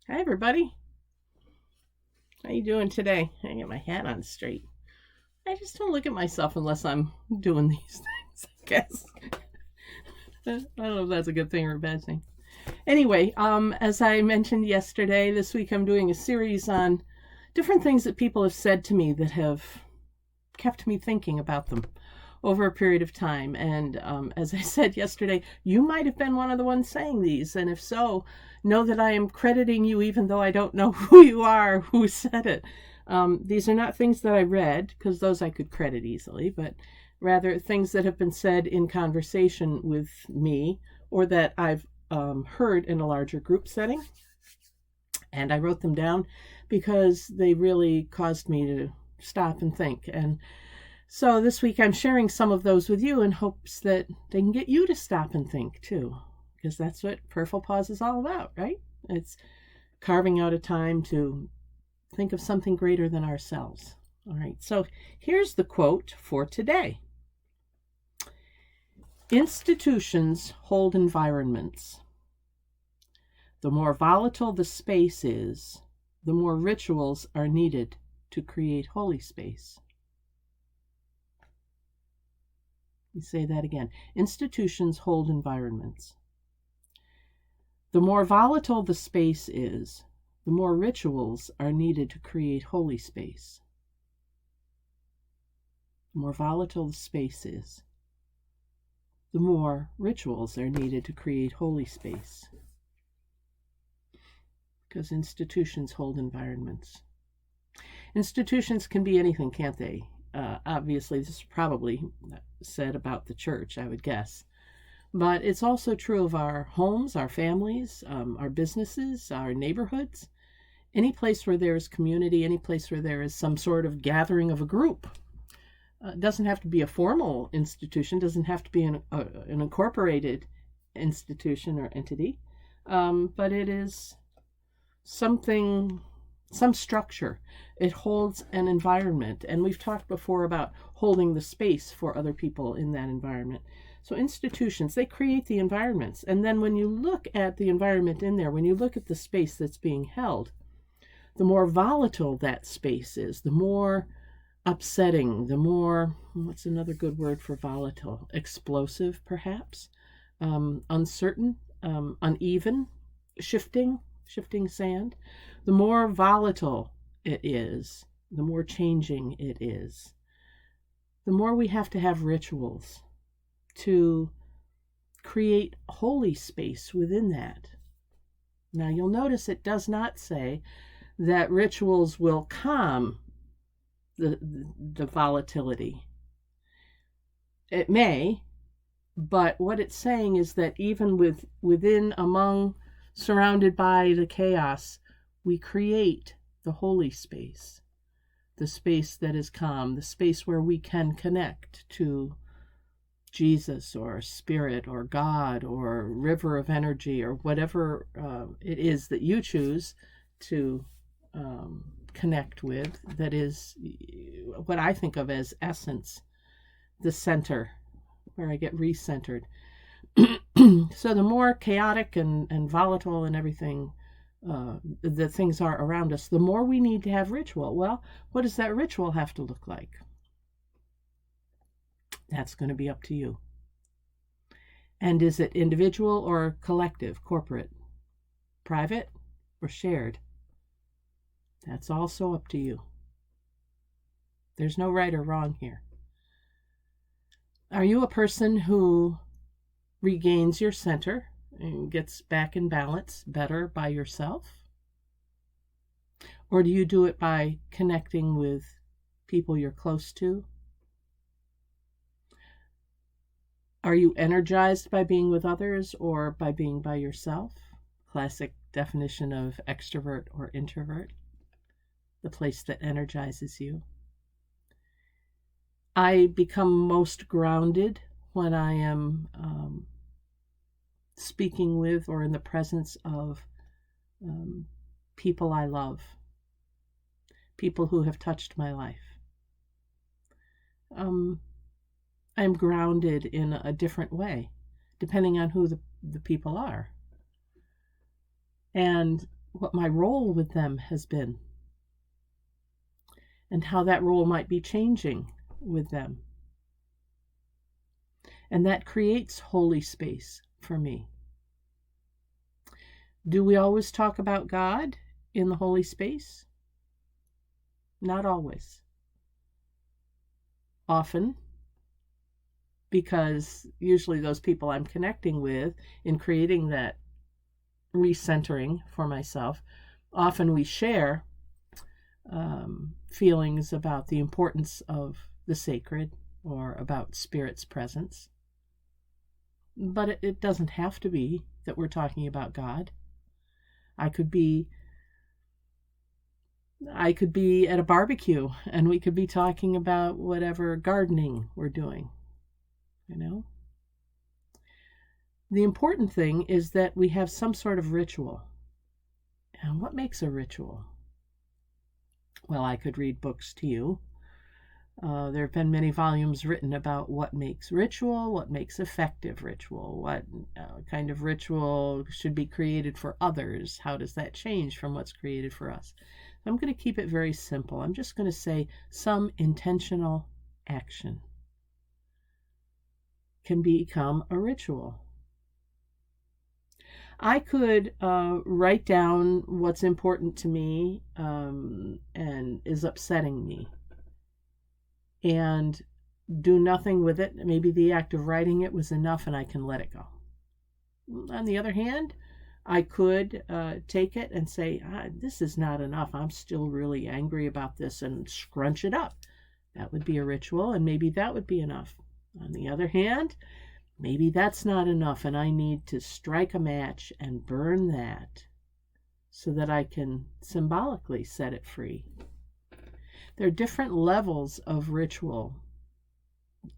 Hi, everybody. How you doing today? I get my hat on straight. I just don't look at myself unless I'm doing these things, I guess. I don't know if that's a good thing or a bad thing. Anyway, as I mentioned yesterday, this week I'm doing a series on different things that people have said to me that have kept me thinking about them over a period of time. And as I said yesterday, you might have been one of the ones saying these. And if so, know that I am crediting you, even though I don't know who you are, who said it. These are not things that I read, because those I could credit easily, but rather things that have been said in conversation with me or that I've heard in a larger group setting. And I wrote them down because they really caused me to stop and think. And so this week I'm sharing some of those with you in hopes that they can get you to stop and think too, because that's what Prayerful Pause is all about, right? It's carving out a time to think of something greater than ourselves. All right, so here's the quote for today. Institutions hold environments. The more volatile the space is, the more rituals are needed to create holy space. Let me say that again. Institutions hold environments. The more volatile the space is, the more rituals are needed to create holy space. The more volatile the space is, the more rituals are needed to create holy space. Because institutions hold environments. Institutions can be anything, can't they? Obviously, this is probably said about the church, I would guess. But it's also true of our homes, our families, our businesses, our neighborhoods. Any place where there is community, any place where there is some sort of gathering of a group. It doesn't have to be a formal institution, doesn't have to be an incorporated institution or entity, but it is something, some structure. It holds an environment, and we've talked before about holding the space for other people in that environment. So institutions, they create the environments, and then when you look at the environment in there, when you look at the space that's being held, the more volatile that space is, the more upsetting, the more, what's another good word for volatile? Explosive, perhaps, uncertain, uneven, shifting sand. The more volatile it is, the more changing it is, the more we have to have rituals to create holy space within that. Now you'll notice it does not say that rituals will calm the volatility. It may, but what it's saying is that even within, among, surrounded by the chaos, we create the holy space, the space that is calm, the space where we can connect to Jesus or Spirit or God or river of energy or whatever it is that you choose to connect with, that is what I think of as essence, the center, where I get recentered. So the more chaotic and volatile and everything the things are around us, the more we need to have ritual. Well, what does that ritual have to look like? That's going to be up to you. And is it individual or collective, corporate, private or shared? That's also up to you. There's no right or wrong here. Are you a person who regains your center and gets back in balance better by yourself? Or do you do it by connecting with people you're close to? Are you energized by being with others or by being by yourself? Classic definition of extrovert or introvert, the place that energizes you. I become most grounded when I am speaking with or in the presence of people I love, people who have touched my life. I'm grounded in a different way, depending on who the people are. And what my role with them has been and how that role might be changing with them. And that creates holy space for me. Do we always talk about God in the holy space? Not always. Often, because usually those people I'm connecting with in creating that recentering for myself, often we share feelings about the importance of the sacred or about Spirit's presence. But it doesn't have to be that we're talking about God. I could be at a barbecue and we could be talking about whatever gardening we're doing, you know? The important thing is that we have some sort of ritual. And what makes a ritual? Well, I could read books to you. There have been many volumes written about what makes ritual, what makes effective ritual, what kind of ritual should be created for others, how does that change from what's created for us. I'm going to keep it very simple. I'm just going to say some intentional action can become a ritual. I could write down what's important to me and is upsetting me and do nothing with it. Maybe the act of writing it was enough and I can let it go. On the other hand, I could take it and say, this is not enough. I'm still really angry about this, and scrunch it up. That would be a ritual, and maybe that would be enough. On the other hand, maybe that's not enough, and I need to strike a match and burn that so that I can symbolically set it free. There are different levels of ritual,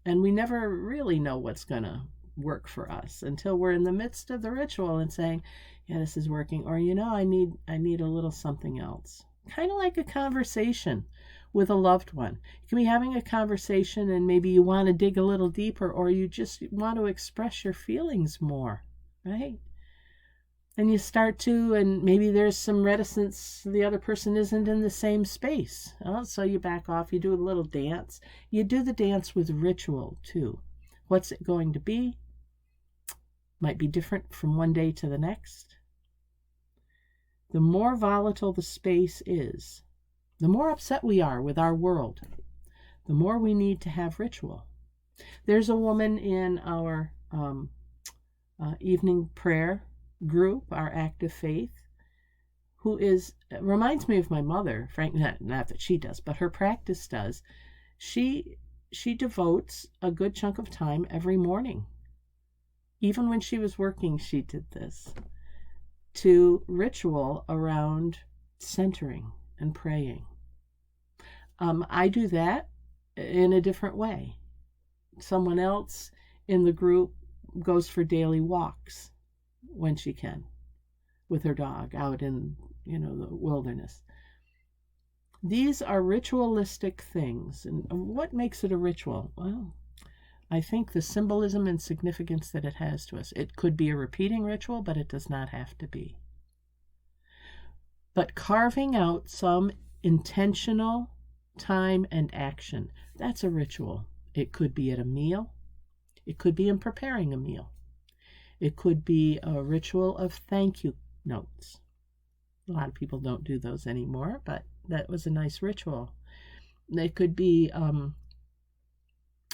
and we never really know what's going to work for us until we're in the midst of the ritual and saying, yeah, this is working, or I need a little something else. Kind of like a conversation with a loved one. You can be having a conversation and maybe you want to dig a little deeper, or you just want to express your feelings more, right? And you start to, and maybe there's some reticence, the other person isn't in the same space. So you back off, you do a little dance. You do the dance with ritual too. What's it going to be? Might be different from one day to the next. The more volatile the space is, the more upset we are with our world, the more we need to have ritual. There's a woman in our evening prayer group, our active faith, who reminds me of my mother. Frank, not that she does, but her practice does. She devotes a good chunk of time every morning. Even when she was working, she did this, to ritual around centering and praying. I do that in a different way. Someone else in the group goes for daily walks when she can with her dog out in the wilderness. These are ritualistic things. And what makes it a ritual? Well, I think the symbolism and significance that it has to us. It could be a repeating ritual, but it does not have to be. But carving out some intentional time and action, that's a ritual. It could be at a meal. It could be in preparing a meal. It could be a ritual of thank you notes. A lot of people don't do those anymore, but that was a nice ritual. It could be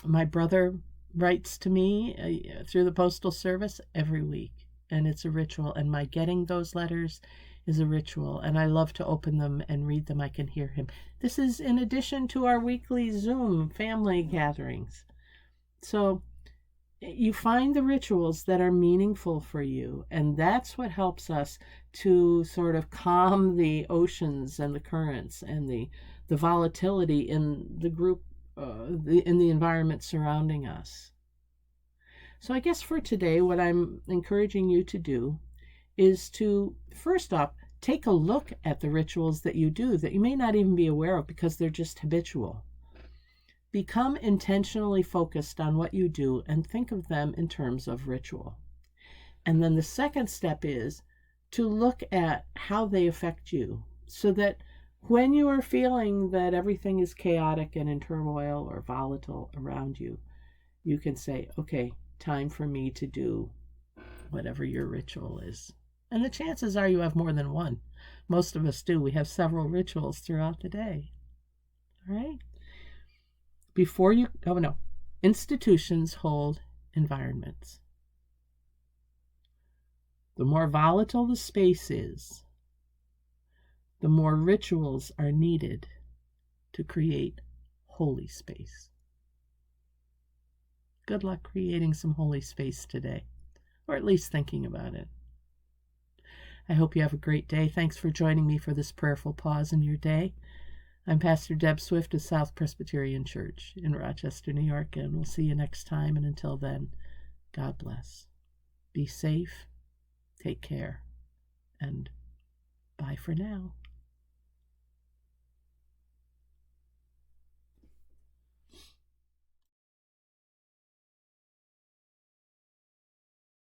my brother writes to me through the postal service every week, and it's a ritual, and my getting those letters is a ritual, and I love to open them and read them. I can hear him. This is in addition to our weekly Zoom family gatherings. So you find the rituals that are meaningful for you, and that's what helps us to sort of calm the oceans and the currents and the volatility in the group, in the environment surrounding us. So I guess for today, what I'm encouraging you to do is to, first off, take a look at the rituals that you do that you may not even be aware of because they're just habitual. Become intentionally focused on what you do and think of them in terms of ritual. And then the second step is to look at how they affect you, so that when you are feeling that everything is chaotic and in turmoil or volatile around you, you can say, okay, time for me to do whatever your ritual is. And the chances are you have more than one. Most of us do. We have several rituals throughout the day. All right? Institutions hold environments. The more volatile the space is, the more rituals are needed to create holy space. Good luck creating some holy space today, or at least thinking about it. I hope you have a great day. Thanks for joining me for this prayerful pause in your day. I'm Pastor Deb Swift of South Presbyterian Church in Rochester, New York, and we'll see you next time. And until then, God bless. Be safe, take care, and bye for now.